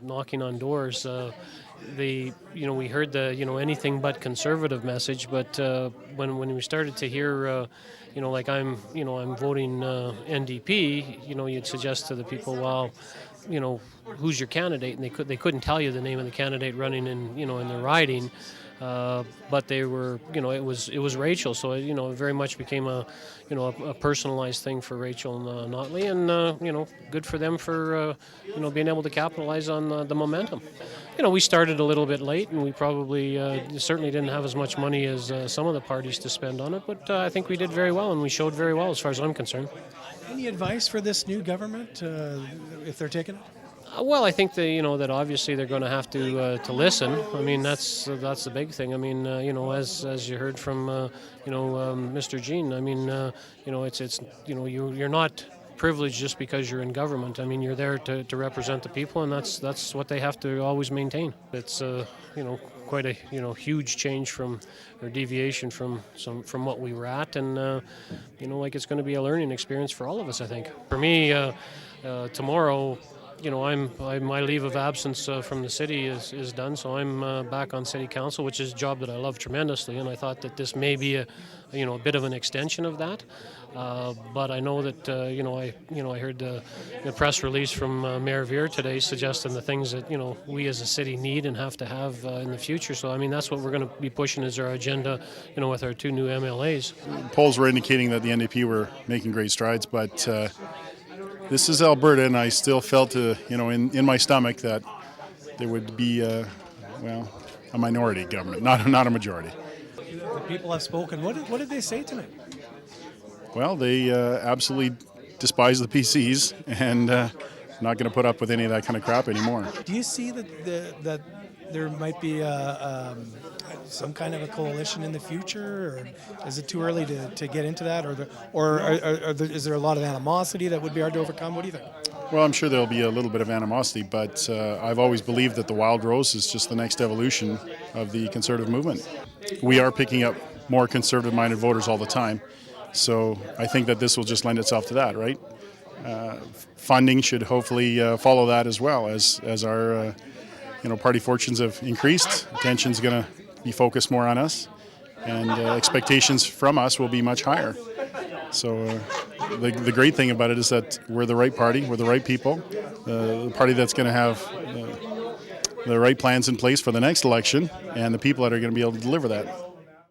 knocking on doors. We heard the anything but conservative message, but when we started to hear, like I'm voting NDP, you'd suggest to the people, well, who's your candidate, and they couldn't tell you the name of the candidate running in the riding. But they were, it was Rachel, so it very much became a personalized thing for Rachel Notley, and good for them for being able to capitalize on the momentum. We started a little bit late, and we probably certainly didn't have as much money as some of the parties to spend on it, but I think we did very well, and we showed very well as far as I'm concerned. Any advice for this new government if they're taking it? Well, I think that obviously they're going to have to listen. I mean, that's the big thing. I mean, as you heard from Mr. Jean. I mean, it's you're not privileged just because you're in government. I mean, you're there to represent the people, and that's what they have to always maintain. It's quite a huge change from or deviation from what we were at, and it's going to be a learning experience for all of us, I think. For me, tomorrow, my leave of absence from the city is done, so I'm back on city council, which is a job that I love tremendously, and I thought that this may be a bit of an extension of that. But I know that I heard the press release from Mayor Veer today suggesting the things that we as a city need and have to have in the future. So I mean, that's what we're going to be pushing as our agenda, with our two new MLAs. Polls were indicating that the NDP were making great strides, but this is Alberta, and I still felt, in my stomach that there would be, a minority government, not a majority. The people have spoken. What did they say tonight? Well, they absolutely despise the PCs and not going to put up with any of that kind of crap anymore. Do you see that there might be some kind of a coalition in the future, or is it too early to get into that, is there a lot of animosity that would be hard to overcome? What do you think? Well, I'm sure there'll be a little bit of animosity, but I've always believed that the Wildrose is just the next evolution of the Conservative movement. We are picking up more conservative-minded voters all the time, so I think that this will just lend itself to that, right? Funding should hopefully follow that as well, as our party fortunes have increased. Attention's going to be focused more on us, and expectations from us will be much higher. So the great thing about it is that we're the right party, we're the right people, the party that's going to have the right plans in place for the next election, and the people that are going to be able to deliver that.